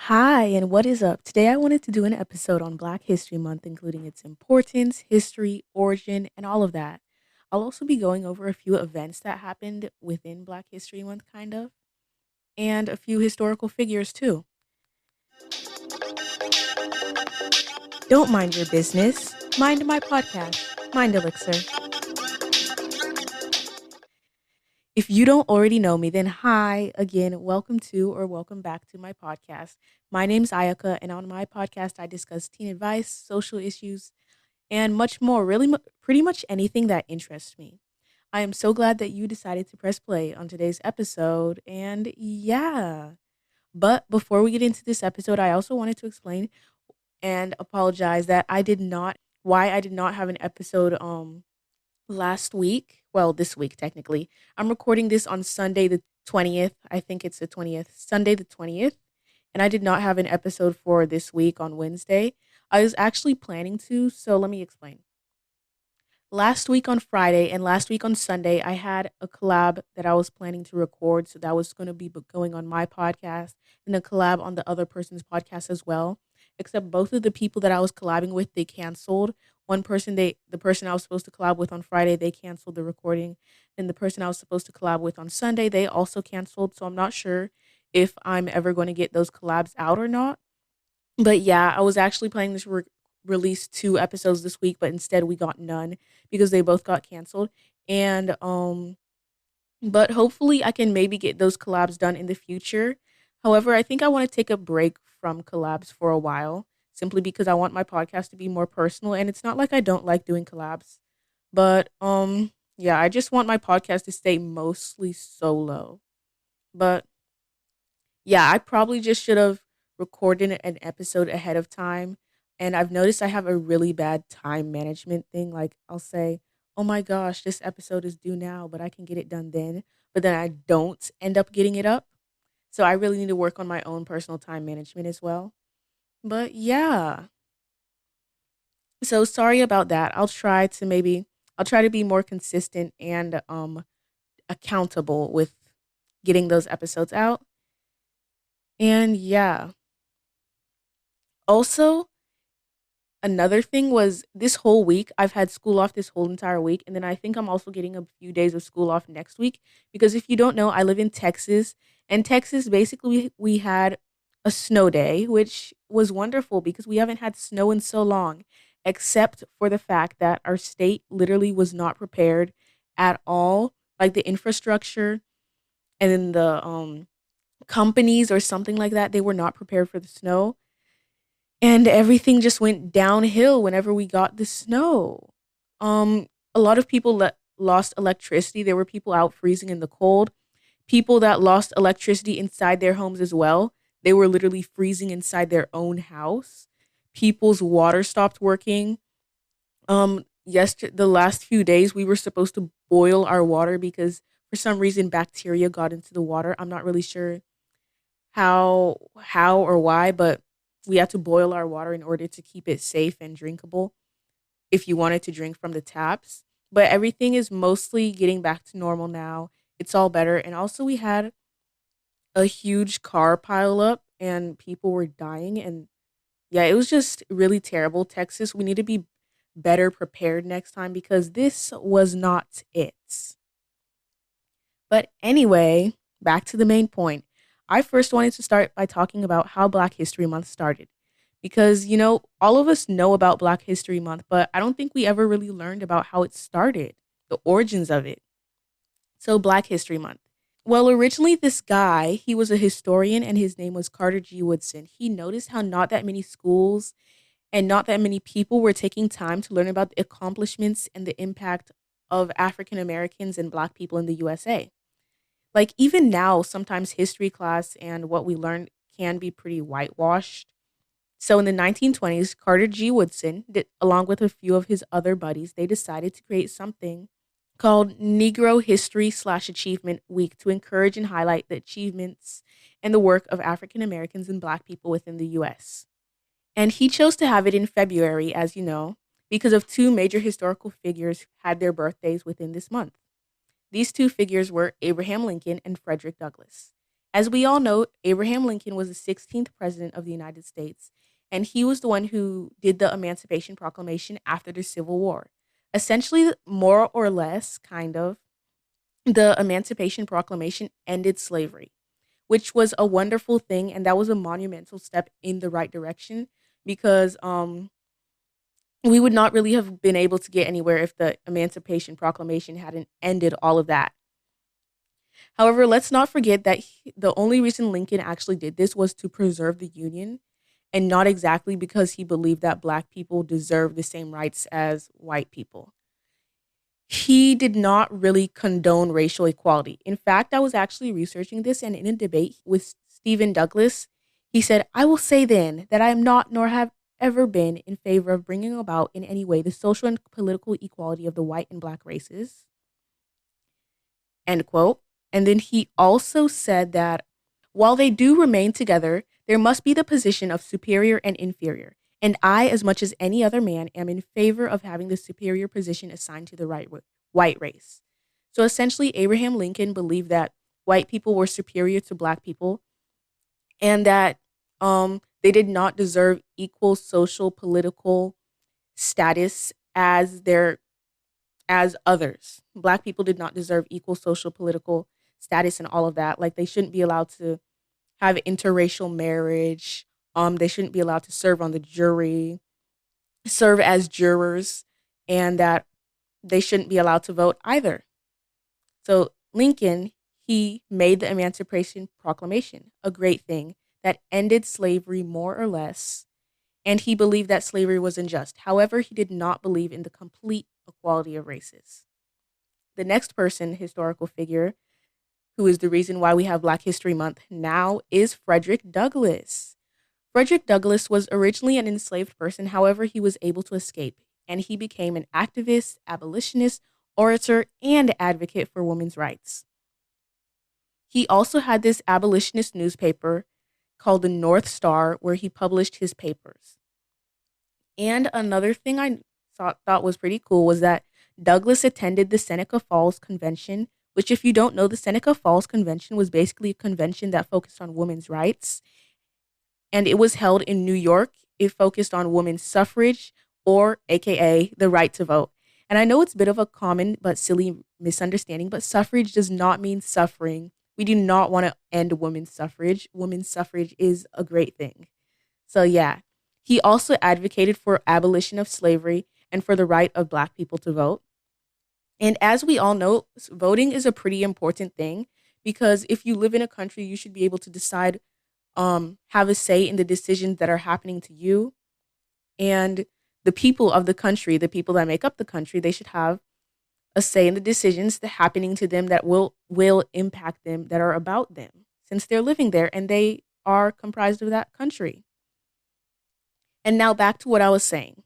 Hi, and what is up? Today I wanted to do an episode on Black History Month, including its importance, history, origin, and all of that. I'll also be going over a few events that happened within Black History Month, kind of, and a few historical figures too. Don't mind your business. Mind my podcast, Mind Elixir. If you don't already know me, then hi again. Welcome to or welcome back to my podcast. My name's Ayoka, and on my podcast, I discuss teen advice, social issues, and much more. Really, pretty much anything that interests me. I am so glad that you decided to press play on today's episode. And yeah, but before we get into this episode, I also wanted to explain and apologize that I did not have an episode last week. Well, this week technically. I'm recording this on Sunday the 20th. I think it's the 20th, Sunday the 20th. And I did not have an episode for this week on Wednesday. I was actually planning to, so let me explain. Last week on Friday and last week on Sunday, I had a collab that I was planning to record. So that was going to be going on my podcast and a collab on the other person's podcast as well. Except both of the people that I was collabing with, they canceled. The person I was supposed to collab with on Friday, they canceled the recording. And the person I was supposed to collab with on Sunday, they also canceled. So I'm not sure if I'm ever going to get those collabs out or not. But yeah, I was actually planning to release two episodes this week, but instead we got none because they both got canceled. And but hopefully I can maybe get those collabs done in the future. However, I think I want to take a break from collabs for a while simply because I want my podcast to be more personal, and it's not like I don't like doing collabs. But yeah, I just want my podcast to stay mostly solo. But yeah, I probably just should have recorded an episode ahead of time. And I've noticed I have a really bad time management thing. Like I'll say, oh my gosh, this episode is due now, but I can get it done then. But then I don't end up getting it up. So I really need to work on my own personal time management as well. But yeah. So sorry about that. I'll try to be more consistent and accountable with getting those episodes out. And yeah. Also, another thing was this whole week, I've had school off this whole entire week. And then I think I'm also getting a few days of school off next week. Because if you don't know, I live in Texas. And Texas, basically, we had a snow day, which was wonderful because we haven't had snow in so long, except for the fact that our state literally was not prepared at all. Like the infrastructure and then the companies or something like that, they were not prepared for the snow, and everything just went downhill whenever we got the snow. A lot of people lost electricity. There were people out freezing in the cold. People that lost electricity inside their homes as well. They were literally freezing inside their own house. People's water stopped working. The last few days we were supposed to boil our water because for some reason bacteria got into the water. I'm not really sure how or why, but we had to boil our water in order to keep it safe and drinkable if you wanted to drink from the taps. But everything is mostly getting back to normal now. It's all better. And also we had a huge car pile up and people were dying, and yeah, it was just really terrible. Texas, we need to be better prepared next time because this was not it. But anyway, back to the main point. I first wanted to start by talking about how Black History Month started. Because, all of us know about Black History Month, but I don't think we ever really learned about how it started, the origins of it. So, Black History Month. Well, originally, this guy, he was a historian and his name was Carter G. Woodson. He noticed how not that many schools and not that many people were taking time to learn about the accomplishments and the impact of African Americans and Black people in the USA. Like even now, sometimes history class and what we learn can be pretty whitewashed. So in the 1920s, Carter G. Woodson, along with a few of his other buddies, they decided to create something called Negro History / Achievement Week to encourage and highlight the achievements and the work of African Americans and Black people within the U.S. And he chose to have it in February, as you know, because of two major historical figures had their birthdays within this month. These two figures were Abraham Lincoln and Frederick Douglass. As we all know, Abraham Lincoln was the 16th president of the United States, and he was the one who did the Emancipation Proclamation after the Civil War. Essentially, more or less, kind of, the Emancipation Proclamation ended slavery, which was a wonderful thing, and that was a monumental step in the right direction because we would not really have been able to get anywhere if the Emancipation Proclamation hadn't ended all of that. However, let's not forget that the only reason Lincoln actually did this was to preserve the Union and not exactly because he believed that Black people deserve the same rights as white people. He did not really condone racial equality. In fact, I was actually researching this, and in a debate with Stephen Douglas, he said, "I will say then that I am not nor have ever been in favor of bringing about in any way the social and political equality of the white and Black races." End quote. And then he also said that while they do remain together, there must be the position of superior and inferior. And I, as much as any other man, am in favor of having the superior position assigned to the white race. So essentially, Abraham Lincoln believed that white people were superior to Black people and that they did not deserve equal social, political status as others. Black people did not deserve equal social, political status and all of that. Like they shouldn't be allowed to have interracial marriage. They shouldn't be allowed to serve on the jury, serve as jurors, and that they shouldn't be allowed to vote either. So Lincoln, he made the Emancipation Proclamation, a great thing that ended slavery more or less, and he believed that slavery was unjust. However, he did not believe in the complete equality of races. The next person, historical figure, who is the reason why we have Black History Month now, is Frederick Douglass. Frederick Douglass was originally an enslaved person, however, he was able to escape, and he became an activist, abolitionist, orator, and advocate for women's rights. He also had this abolitionist newspaper called the North Star, where he published his papers. And another thing I thought was pretty cool was that Douglass attended the Seneca Falls Convention, which, if you don't know, the Seneca Falls Convention was basically a convention that focused on women's rights. And it was held in New York. It focused on women's suffrage, or AKA the right to vote. And I know it's a bit of a common but silly misunderstanding, but suffrage does not mean suffering. We do not want to end women's suffrage. Women's suffrage is a great thing. So yeah, he also advocated for abolition of slavery and for the right of Black people to vote. And as we all know, voting is a pretty important thing because if you live in a country, you should be able to decide, have a say in the decisions that are happening to you. And the people of the country, the people that make up the country, they should have a say in the decisions that are happening to them that will impact them, that are about them, since they're living there and they are comprised of that country. And now back to what I was saying.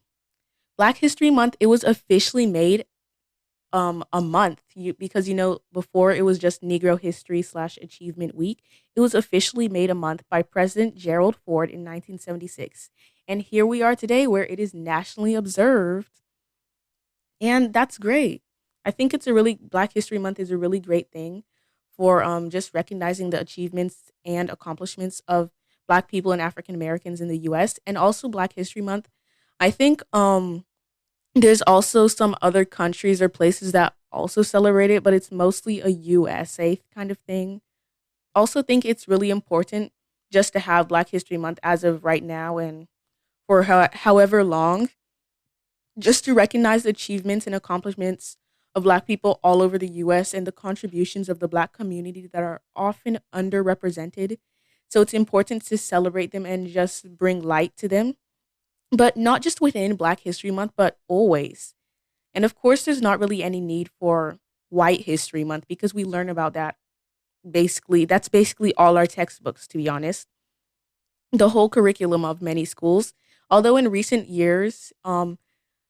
Black History Month, it was officially made a month because before it was just Negro History / Achievement Week. It was officially made a month by President Gerald Ford in 1976. And here we are today where it is nationally observed. And that's great. I think Black History Month is a really great thing for just recognizing the achievements and accomplishments of Black people and African Americans in the US. And also Black History Month, I think there's also some other countries or places that also celebrate it, but it's mostly a USA kind of thing. Also think it's really important just to have Black History Month as of right now and for however long, just to recognize the achievements and accomplishments of Black people all over the US and the contributions of the Black community that are often underrepresented. So it's important to celebrate them and just bring light to them. But not just within Black History Month, but always. And of course, there's not really any need for White History Month because we learn about that that's basically all our textbooks, to be honest. The whole curriculum of many schools. Although in recent years,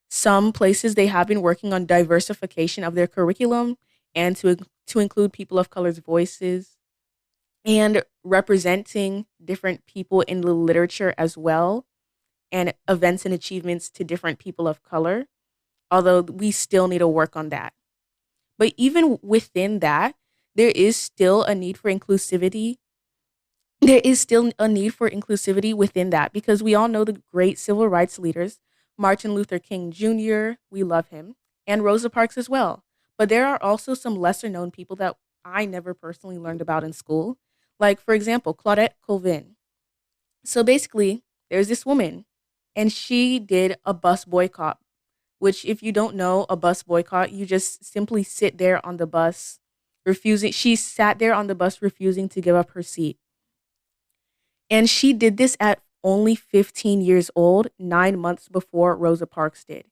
some places they have been working on diversification of their curriculum and to include people of color's voices and representing different people in the literature as well, and events and achievements to different people of color, although we still need to work on that. But even within that, there is still a need for inclusivity there is still a need for inclusivity within that because we all know the great civil rights leaders, Martin Luther King Jr., we love him, and Rosa Parks as well. But there are also some lesser known people that I never personally learned about in school. Like, for example, Claudette Colvin. So basically, there's this woman, and she did a bus boycott, which, if you don't know, a bus boycott, you just simply sit there on the bus, refusing. She sat there on the bus, refusing to give up her seat. And she did this at only 15 years old, 9 months before Rosa Parks did.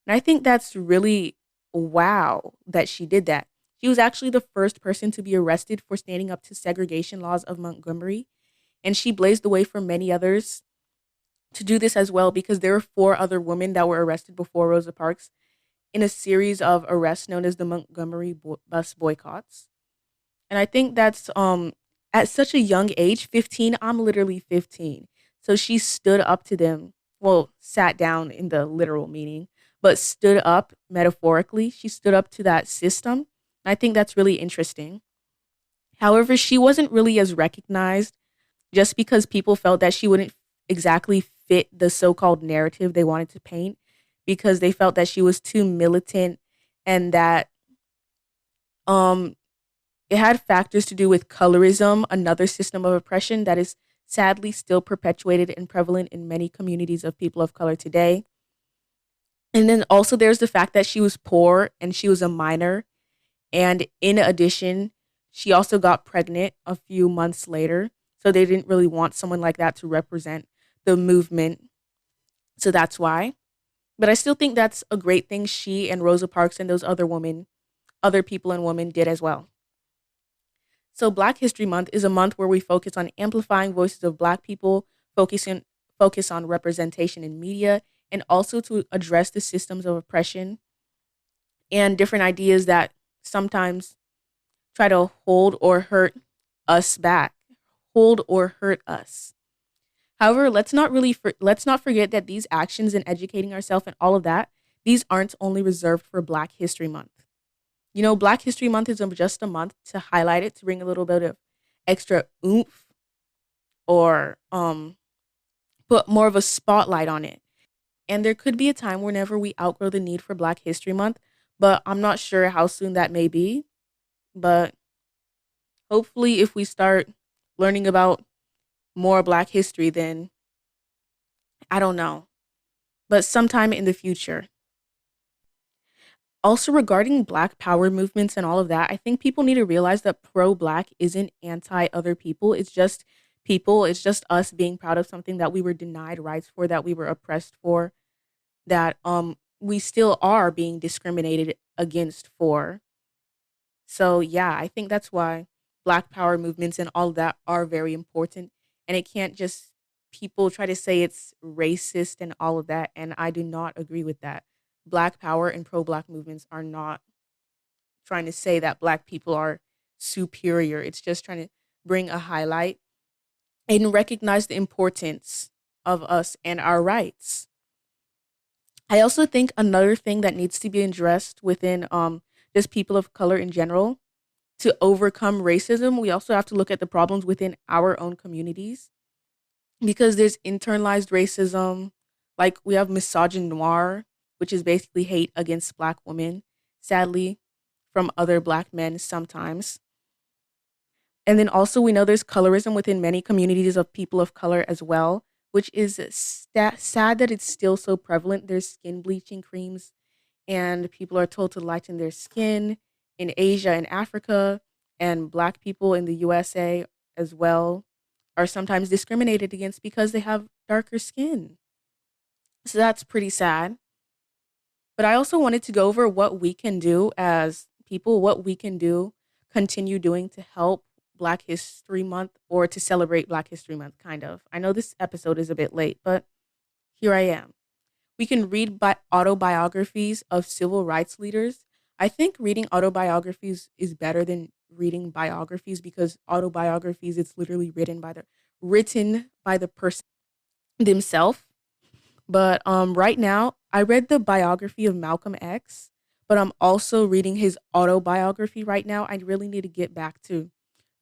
And I think that's really wow that she did that. She was actually the first person to be arrested for standing up to segregation laws of Montgomery. And she blazed the way for many others to do this as well because there were four other women that were arrested before Rosa Parks in a series of arrests known as the Montgomery bus boycotts. And I think that's at such a young age, 15, I'm literally 15. So she stood up to them. Well, sat down in the literal meaning, but stood up metaphorically. She stood up to that system. I think that's really interesting. However, she wasn't really as recognized just because people felt that she wouldn't exactly fit the so-called narrative they wanted to paint because they felt that she was too militant and that um it had factors to do with colorism, another system of oppression that is sadly still perpetuated and prevalent in many communities of people of color today. And then also there's the fact that she was poor and she was a minor. And in addition, she also got pregnant a few months later. So they didn't really want someone like that to represent the movement. So that's why. But I still think that's a great thing she and Rosa Parks and those other people and women did as well. So Black History Month is a month where we focus on amplifying voices of Black people, focus on representation in media, and also to address the systems of oppression and different ideas that sometimes try to hold or hurt us back, hold or hurt us. However, let's not forget that these actions in educating ourselves and all of that, these aren't only reserved for Black History Month. You know, Black History Month is just a month to highlight it, to bring a little bit of extra oomph or put more of a spotlight on it. And there could be a time whenever we outgrow the need for Black History Month, but I'm not sure how soon that may be. But hopefully, if we start learning about more Black history, then I don't know, but sometime in the future. Also, regarding Black power movements and all of that, I think people need to realize that pro Black isn't anti other people. It's just people. It's just us being proud of something that we were denied rights for, that we were oppressed for, that we still are being discriminated against for. So yeah, I think that's why Black power movements and all of that are very important. And it can't just people try to say it's racist and all of that. And I do not agree with that. Black power and pro Black movements are not trying to say that Black people are superior. It's just trying to bring a highlight and recognize the importance of us and our rights. I also think another thing that needs to be addressed within just people of color in general to overcome racism, we also have to look at the problems within our own communities because there's internalized racism, like we have misogynoir, which is basically hate against Black women, sadly, from other Black men sometimes. And then also we know there's colorism within many communities of people of color as well, which is sad that it's still so prevalent. There's skin bleaching creams and people are told to lighten their skin in Asia and Africa, and Black people in the USA as well are sometimes discriminated against because they have darker skin. So that's pretty sad. But I also wanted to go over what we can do as people, what we can do, continue doing to help Black History Month or to celebrate Black History Month, kind of. I know this episode is a bit late, but here I am. We can read autobiographies of civil rights leaders. I think reading autobiographies is better than reading biographies because autobiographies, it's literally written by the person themselves. But right now, I read the biography of Malcolm X, but I'm also reading his autobiography right now. I really need to get back to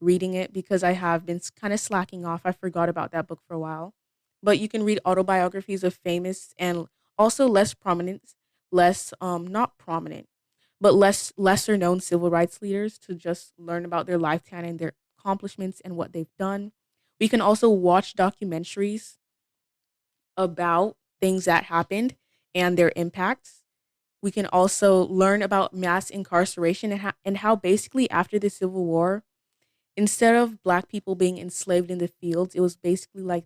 reading it because I have been kind of slacking off. I forgot about that book for a while. But you can read autobiographies of famous and also less prominent, less not prominent, but lesser known civil rights leaders to just learn about their lifetime and their accomplishments and what they've done. We can also watch documentaries about things that happened and their impacts. We can also learn about mass incarceration and how basically after the Civil War, instead of Black people being enslaved in the fields, it was basically like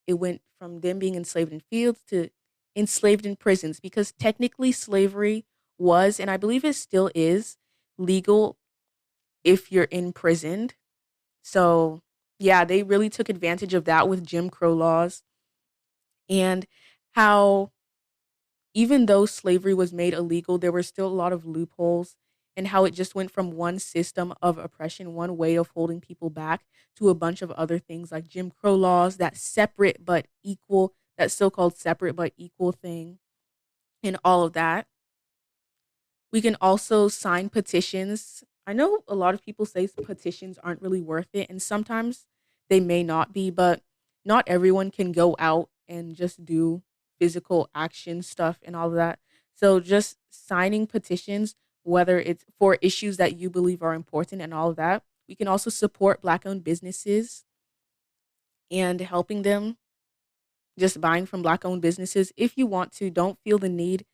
it went from them being enslaved in fields to enslaved in prisons because technically slavery was, and I believe it still is, legal if you're imprisoned. So, yeah, they really took advantage of that with Jim Crow laws and how even though slavery was made illegal, there were still a lot of loopholes and how it just went from one system of oppression, one way of holding people back to a bunch of other things like Jim Crow laws, that separate but equal, that so-called separate but equal thing and all of that. We can also sign petitions. I know a lot of people say petitions aren't really worth it, and sometimes they may not be, but not everyone can go out and just do physical action stuff and all of that. So just signing petitions, whether it's for issues that you believe are important and all of that. We can also support Black owned businesses and helping them, just buying from Black owned businesses if you want to. Don't feel the need,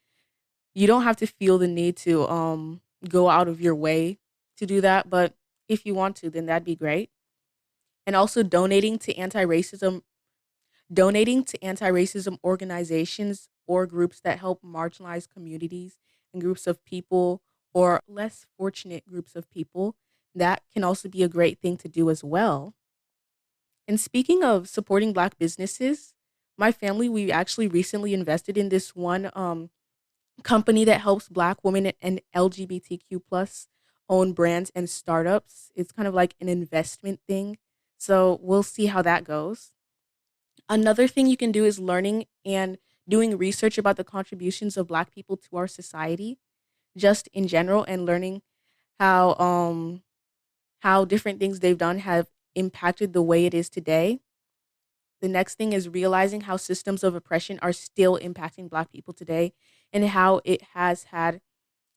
you don't have to feel the need to go out of your way to do that, but if you want to, then that'd be great. And also donating to anti-racism organizations or groups that help marginalized communities and groups of people or less fortunate groups of people. That can also be a great thing to do as well. And speaking of supporting Black businesses, my family, we actually recently invested in this one company that helps Black women and LGBTQ plus own brands and startups. It's kind of like an investment thing. So we'll see how that goes. Another thing you can do is learning and doing research about the contributions of Black people to our society, just in general, and learning how how different things they've done have impacted the way it is today. The next thing is realizing how systems of oppression are still impacting Black people today and how it has had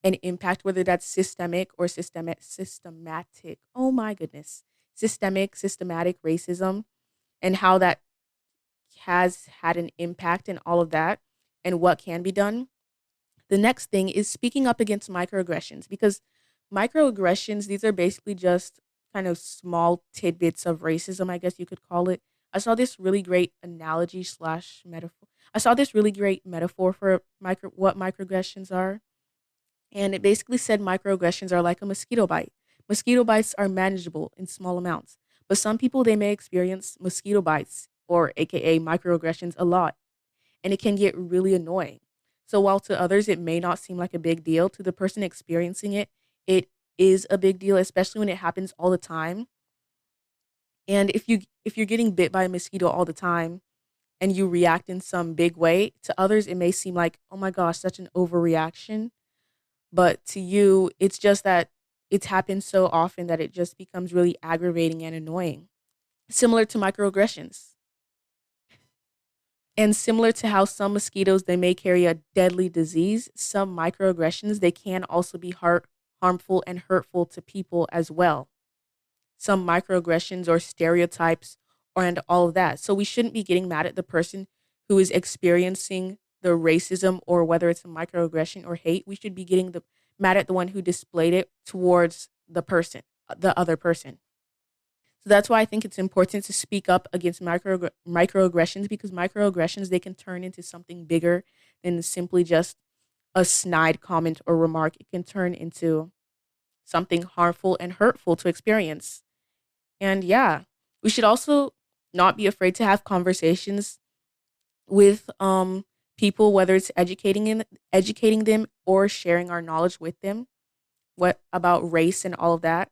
an impact, whether that's systemic or systematic. Oh my goodness. Systematic racism, and how that has had an impact and all of that and what can be done. The next thing is speaking up against microaggressions because microaggressions, these are basically just kind of small tidbits of racism, I guess you could call it. I saw this really great analogy slash metaphor. I saw this really great metaphor for what microaggressions are. And it basically said microaggressions are like a mosquito bite. Mosquito bites are manageable in small amounts, but some people they may experience mosquito bites or aka microaggressions a lot, and it can get really annoying. So while to others it may not seem like a big deal, to the person experiencing it, it is a big deal, especially when it happens all the time. And if you're getting bit by a mosquito all the time and you react in some big way, to others it may seem like, "Oh my gosh, such an overreaction." But to you, it's just that it's happened so often that it just becomes really aggravating and annoying. Similar to microaggressions. And similar to how some mosquitoes they may carry a deadly disease, some microaggressions they can also be harmful and hurtful to people as well. Some microaggressions or stereotypes and all of that. So we shouldn't be getting mad at the person who is experiencing the racism or whether it's a microaggression or hate. We should be getting the mad at the one who displayed it towards the person, the other person. So that's why I think it's important to speak up against microaggressions because microaggressions they can turn into something bigger than simply just a snide comment or remark. It can turn into something harmful and hurtful to experience. And yeah, we should also not be afraid to have conversations with people, whether it's educating them or sharing our knowledge with them, what about race and all of that.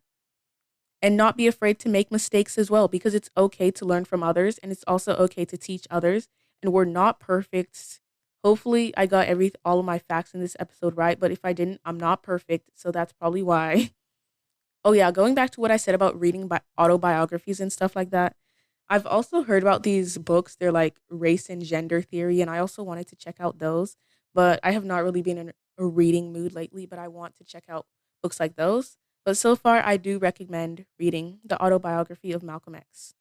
And not be afraid to make mistakes as well, because it's okay to learn from others and it's also okay to teach others. And we're not perfect. Hopefully, I got all of my facts in this episode right, but if I didn't, I'm not perfect, so that's probably why. Oh yeah, going back to what I said about reading autobiographies and stuff like that. I've also heard about these books. They're like race and gender theory, and I also wanted to check out those, but I have not really been in a reading mood lately, but I want to check out books like those. But so far, I do recommend reading the autobiography of Malcolm X.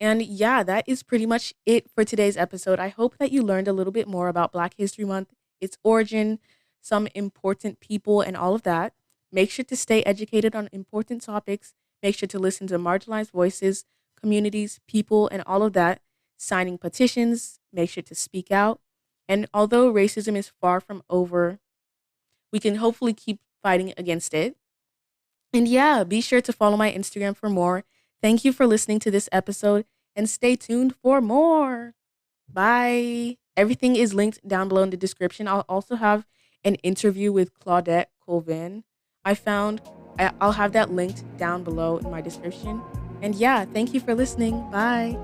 And yeah, that is pretty much it for today's episode. I hope that you learned a little bit more about Black History Month, its origin, some important people, and all of that. Make sure to stay educated on important topics. Make sure to listen to marginalized voices, communities, people, and all of that. Signing petitions, make sure to speak out. And although racism is far from over, we can hopefully keep fighting against it. And yeah, be sure to follow my Instagram for more. Thank you for listening to this episode and stay tuned for more. Bye. Everything is linked down below in the description. I'll also have an interview with Claudette Colvin. I found I'll have that linked down below in my description. And yeah, thank you for listening. Bye.